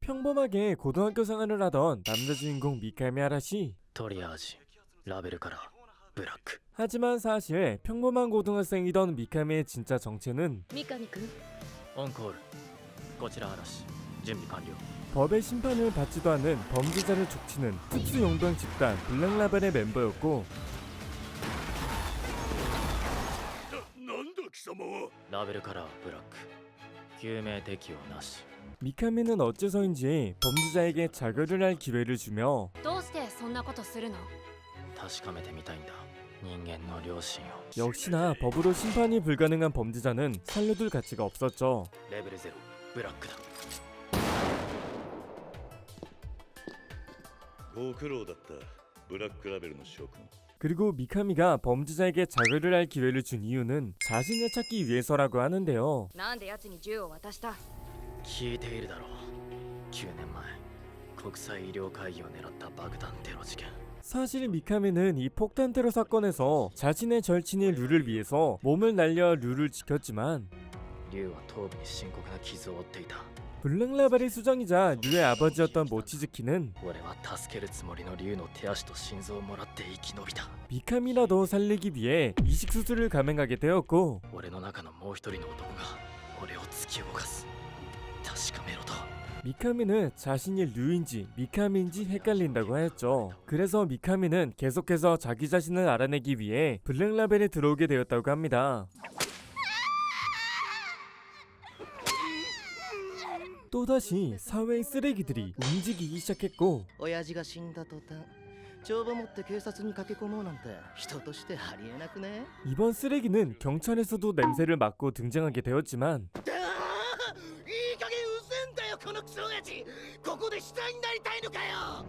평범하게 고등학교 생활을 하던 남자 주인공 미카미 아라시. とりあえずラベルからブラック 하지만 사실 평범한 고등학생이던 미카미의 진짜 정체는 三上くんオンコールこちら嵐準備完了 법의 심판을 받지도 않은 범죄자를 족치는 특수용병 집단 블랙라벨의 멤버였고, なんだ貴様は。ラベルからブラック救命適用なし 미카미는 어째서인지 범죄자에게 자결을 할 기회를 주며 どうしてそんなことするの？確かめてみたいんだ人間の良心を 역시나 법으로 심판이 불가능한 범죄자는 살려둘 가치가 없었죠. レベル0ブラックだご苦労だったブラックラベルの諸君。 그리고 미카미가 범죄자에게 자결을 할 기회를 준 이유는 자신을 찾기 위해서라고 하는데요. なんで奴に銃を渡した？聞いているだろう9年前国際医療会議を狙った爆弾テロ事件 사실 미카미는 이 폭탄 테러 사건에서 자신의 절친인 류를 위해서 몸을 날려 류를 지켰지만 竜は頭部に深刻な傷を負っていた 블랙라벨의 수장이자 류의 아버지였던 모치즈키는 俺は助けるつもりの竜の手足と心臓をもらって生き延びた 미카미라도 살리기 위해 이식수술을 감행하게 되었고, 俺の中のもう一人の男が俺を突き動かす確かめろと 미카미는 자신이 류인지 미카미인지 헷갈린다고 하였죠. 그래서 미카미는 계속해서 자기 자신을 알아내기 위해 블랙라벨에 들어오게 되었다고 합니다. 또다시 사회의 쓰레기들이 움직이기 시작했고, 親父が死んだ途端帳簿持って警察に駆け込もうなんて人としてありえなくね？ 이번 쓰레기는 경찰에서도 냄새를 맡고 등장하게 되었지만 いい加減うせんだよこのクソ親父！ここで死体になりたいのかよ！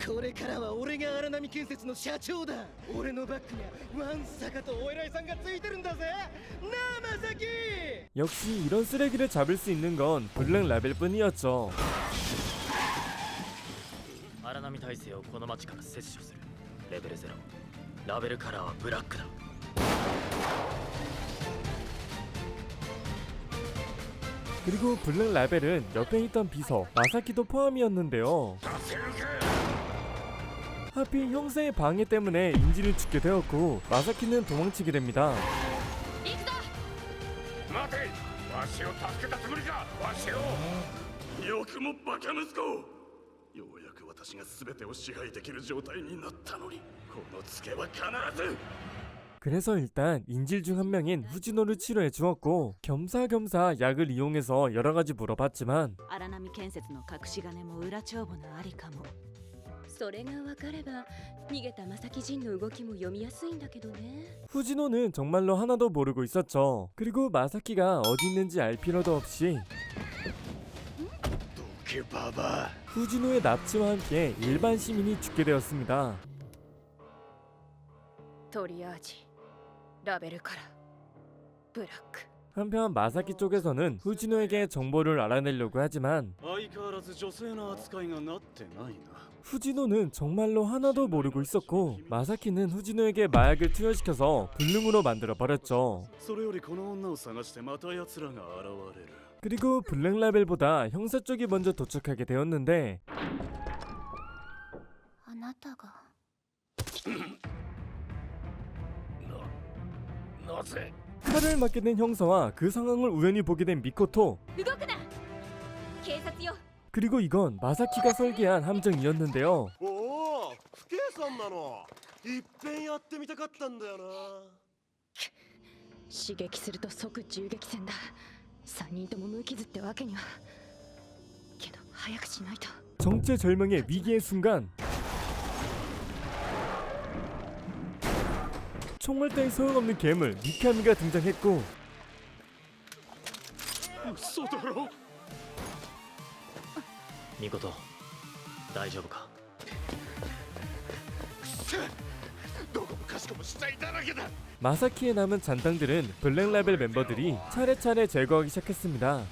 これからは俺が荒波建設の社長だ。俺のバックにはワンサカとお偉いさんがついてるんだぜ。なあマサキ！ 역시 이런 쓰레기를 잡을 수 있는 건 블랙라벨뿐이었죠. 荒波体制をこの町から切除するレベル0ラベルカラーはブラックだ 그리고 블랙라벨은 옆에 있던 비서 마사키도 포함이었는데요. 하필 형사의 방해 때문에 인지를 죽게 되었고, 마사키는 도망치게 됩니다. 行くぞ！待てわしを助けたつもりかわしを。よくもバカ息子。ようやく私が全てを支配できる状態になったのにこのツケは必ず。 그래서 일단 인질 중 한 명인 후지노를 치료해 주었고, 겸사겸사 약을 이용해서 여러가지 물어봤지만 荒波建設の隠し金も裏帳簿のありかも。それが分かれば逃げた正木仁の動きも読みやすいんだけどね。 후지노는 정말로 하나도 모르고 있었죠. 그리고 마사키가 어디 있는지 알 필요도 없이 どけババア。 후지노의 납치와 함께 일반 시민이 죽게 되었습니다. とりあえずラベルからブラック。 한편 마사키 쪽에서는 후지노에게 정보를 알아내려고 하지만 相変わらず女性の扱いがなってないな。 후지노는 정말로 하나도 모르고 있었고, 마사키는 후지노에게 마약을 투여시켜서 불능으로 만들어버렸죠. それよりこの女を探してまた奴らが現れる。 그리고 블랙라벨보다 형사 쪽이 먼저 도착하게 되었는데 あなたが。なぜ 칼을 맞게 된 형사와 그 상황을 우연히 보게 된 미코토. 動くな！警察よ！ 그리고 이건 마사키가 설계한 함정이었는데요. おお、不敬さんなの。いっぺんやってみたかったんだよな。刺激すると即銃撃戦だ。3人とも無傷ってわけには。けど早くしないと。 정체절명의 위기의 순간, 총알 따위 소용없는 괴물 미카미가 등장했고, 嘘だろ。ミコト大丈夫かどこもかしこも死体だらけだ。 마사키에 남은 잔당들은 블랙라벨 멤버들이 차례차례 제거하기 시작했습니다.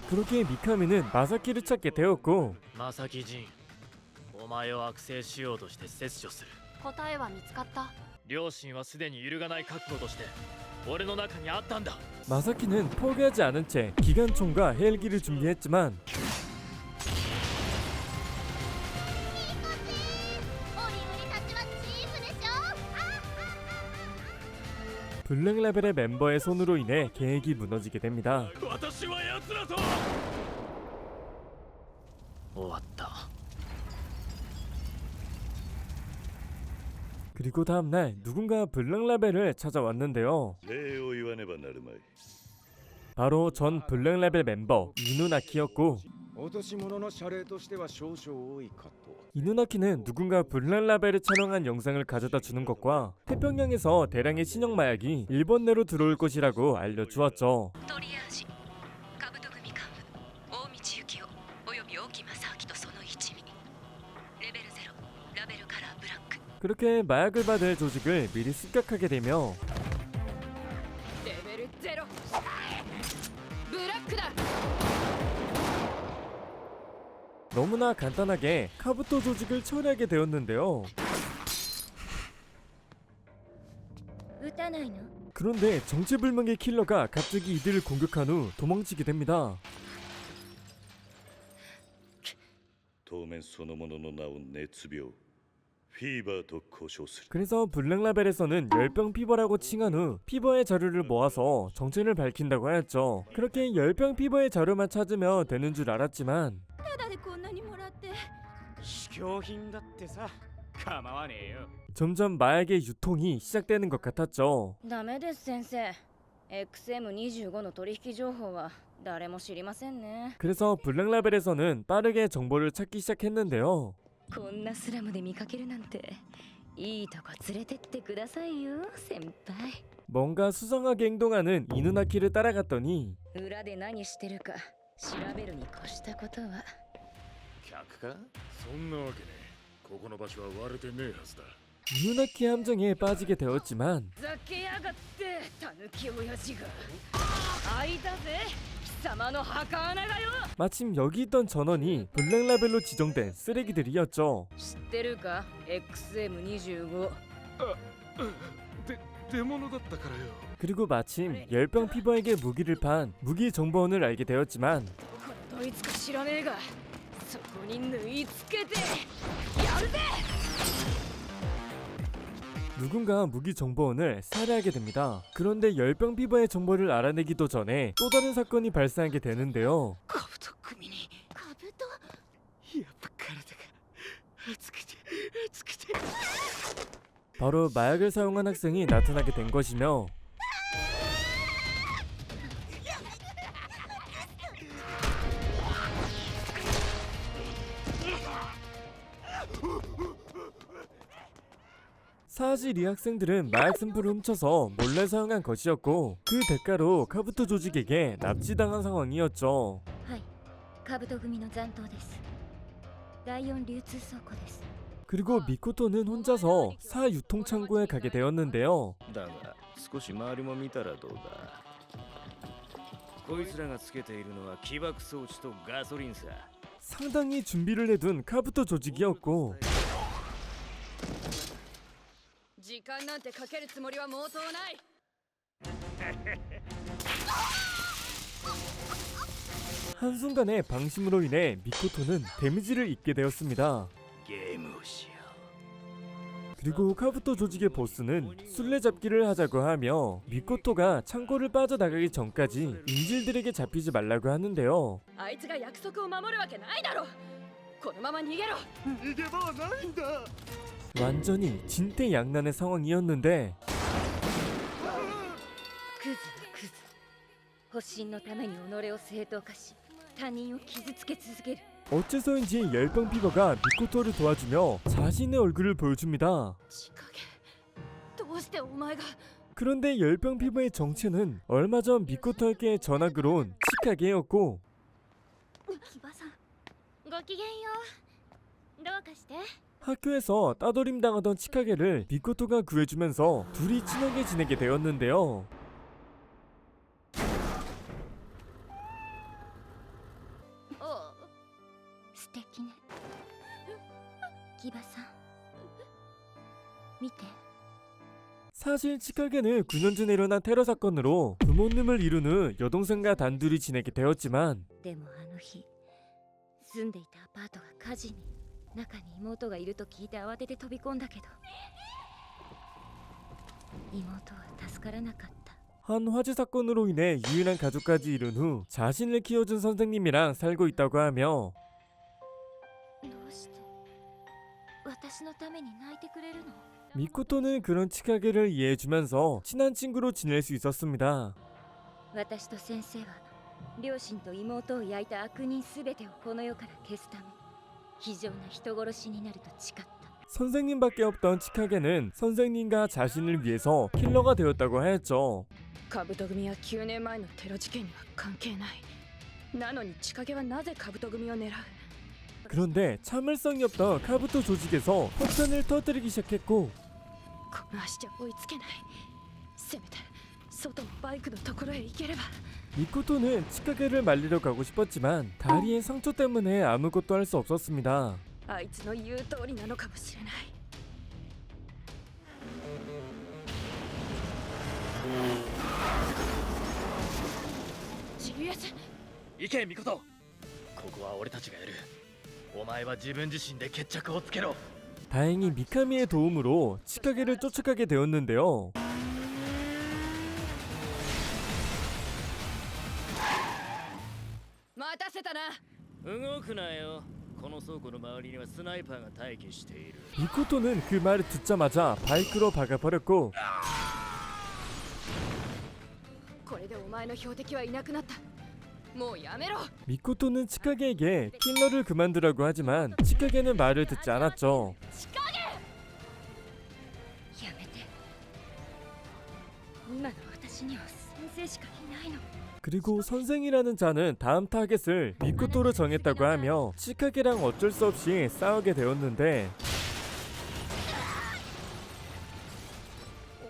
그렇게 미카미는 마사키를 찾게 되었고, マサキジンお前を悪性しようとして切除する答えは見つかった？両親はすでに揺るがない覚悟として俺の中にあったんだ。 마사키는 포기하지 않은 채 기관총과 헬기를 준비했지만 블랙라벨의 멤버의 손으로 인해 계획이 무너지게 됩니다. 私は奴らと終わった。 그리고 다음날 누군가 블랙라벨을 찾아왔는데요. 礼を言わねばなるまい。 바로 전 블랙라벨 멤버 이누나키였고 落とし物の謝礼としては少々多いかと。 이누나키는 누군가 블랙라벨을 촬영한 영상을 가져다 주는 것과 태평양에서 대량의 신형 마약이 일본 내로 들어올 것이라고 알려주었죠. トリアージカブト組幹部大道幸雄および沖正明とその一味レベル0ラベルカラーブラック 그렇게 마약을 받을 조직을 미리 습격하게 되며 レベル0ブラックだ 너무나 간단하게 카부토 조직을 처리하게 되었는데요. 撃たないの？ 그런데 정체불명의 킬러가 갑자기 이들을 공격한 후 도망치게 됩니다. 当面そのものの名を熱病フィーバーと呼称する。 그래서 블랙라벨에서는 열병 피버라고 칭한 후 피버의 자료를 모아서 정체를 밝힌다고 하였죠. 그렇게 열병 피버의 자료만 찾으면 되는 줄 알았지만 ただでこんなにもらって。試供品だってさ、構わねえよ。 점점 마약의 유통이 시작되는 것 같았죠. ダメです先生。XM25 の取引情報は誰も知りませんね。 그래서 블랙라벨에서는 빠르게 정보를 찾기 시작했는데요. こんなスラムで見かけるなんていいとこ連れてってくださいよ先輩 뭔가 수상하게 행동하는 이누나키를 따라갔더니 裏で何してるか調べるに越したことは客か？そんなわけねえ。ここの場所は割れてねえはずだ。 이누나키 함정에 빠지게 되었지만 ざけやがってタヌキ親父が開いたぜ貴様の墓穴がよ 마침 여기 있던 전원이 블랙라벨로 지정된 쓰레기들이었죠. 知ってるか XM25 出物だったからよ。 그리고 마침 열병 피버에게 무기를 판 무기 정보원을 알게 되었지만 このドイツか知らねえがそこに縫い付けてやるぜ 누군가 무기 정보원을 살해하게 됩니다. 그런데 열병 피버의 정보를 알아내기도 전에 또 다른 사건이 발생하게 되는데요. カブト組にカブト。やっぱ体が熱くて熱くて 바로 마약을 사용한 학생이 나타나게 된 것이며 사실 이 학생들은 마약 샘플을 훔쳐서 몰래 사용한 것이었고 그 대가로 카부토 조직에게 납치당한 상황이었죠. はい。カブト組の残党です。第4流通倉庫です。 그리고 미코토는 혼자서 사 유통 창고에 가게 되었는데요. だが少し周りも見たらどうだ。こいつらがつけているのは起爆装置とガソリンさ。 상당히 준비를 해둔 카부토 조직이었고 時間なんてかけるつもりは毛頭ない 한순간의 방심으로 인해 미코토는 데미지를 입게 되었습니다. ゲームをしよ 그리고 카부토 조직의 보스는 술래잡기를 하자고 하며 미코토가 창고를 빠져나가기 전까지 인질들에게 잡히지 말라고 하는데요. あいつが約束を守るわけないだろこのまま逃げろ逃げ場はないんだ 완전히 진퇴양난의 상황이었는데 クズのクズ。保身のために己を正当化し、他人を傷つけ続ける。 어째서인지 열병 피버가 미코토를 도와주며 자신의 얼굴을 보여줍니다. 千影どうしてお前が 그런데 열병 피버의 정체는 얼마 전 미코토에게 전학을 온 치카게였고 木場さん、ごきげんよう。どうかして。 학교에서 따돌림 당하던 치카게를 미코토가 구해주면서 둘이 친하게 지내게 되었는데요. 素敵ね。木場さん、見て。 사실 치카게는 9년 전에 일어난 테러 사건으로 부모님을 잃은 후 여동생과 단둘이 지내게 되었지만 でもあの日住んでいたアパートが火事に、中に妹がいると聞いて慌てて飛び込んだけど妹は助からなかった。 한 화재 사건으로 인해 유일한 가족까지 잃은 후 자신을 키워준 선생님이랑 살고 있다고 하며 どうして私のために泣いてくれるの？ 미코토는 그런 치카게를 이해해주면서 친한 친구로 지낼 수 있었습니다. 私と先生は両親と妹を焼いた悪人すべてをこの世から消すため非常な人殺しになると誓った。 선생님밖에 없던 치카게는 선생님과 자신을 위해서 킬러가 되었다고 하였죠. カブト組は9年前のテロ事件には関係ない。なのに千景はなぜカブト組を狙う？ 그런데 참을성이 없던 카부토 조직에서 폭탄을 터뜨리기 시작했고 この足じゃ追いつけない。せめて外のバイクのところへ行ければ。 미코토는 치카게를 말리러 가고 싶었지만 다리의 상처 때문에 아무것도 할 수 없었습니다. あいつの言う通りなのかもしれない。 GS 行けミコト。ここは俺たちがやる。お前は自分自身で決着をつけろ。 다행히 미카미의 도움으로 치카게를 쫓아가게 되었는데요. 待たせたな。動くなよ。この倉庫の周りにはスナイパーが待機している。 미코토는 그 말을 듣자마자 바이크로 박아버렸고 これでお前の標的はいなくなった。もうやめろ。 미코토는 치카게에게 킬러를 그만두라고 하지만 치카게는 말을 듣지 않았죠. やめて。今の私には先生しかいないの。 그리고 선생이라는 자는 다음 타겟을 미코토로 정했다고 하며 치카게랑 어쩔 수 없이 싸우게 되었는데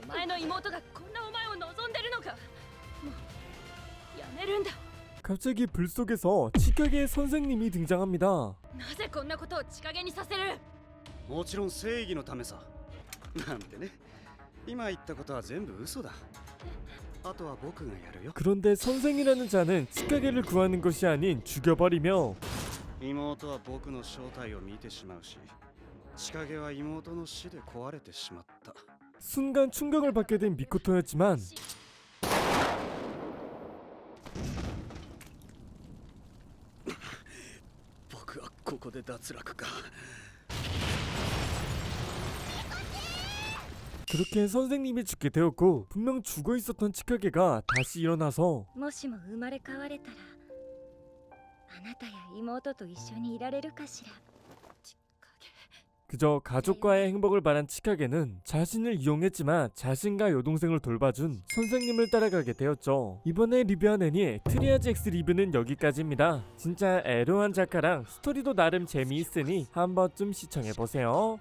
お前の妹がこんなお前を望んでるのか。もうやめるんだ。 갑자기 불 속에서 치카게의 선생님이 등장합니다. なぜこんなことを千景にさせる？もちろん正義のためさ。なんてね、今言ったことは全部嘘だ。あとは僕がやるよ。 그런데 선생이라는 자는 치카게를 구하는 것이 아닌 죽여버리며 妹は僕の正体を見てしまうし、千景は妹の死で壊れてしまった。 순간 충격을 받게 된 미코토였지만 僕はここで脱落か。 그렇게 선생님이 죽게 되었고 분명 죽어 있었던 치카게가 다시 일어나서 もしも生まれ変われたらあなたや妹と一緒にいられるかしら。 그저 가족과의 행복을 바란 치카게는 자신을 이용했지만 자신과 여동생을 돌봐준 선생님을 따라가게 되었죠. 이번에 리뷰한 애니 트리아지 X 리뷰는 여기까지입니다. 진짜 에로한 작가랑 스토리도 나름 재미있으니 한 번쯤 시청해보세요.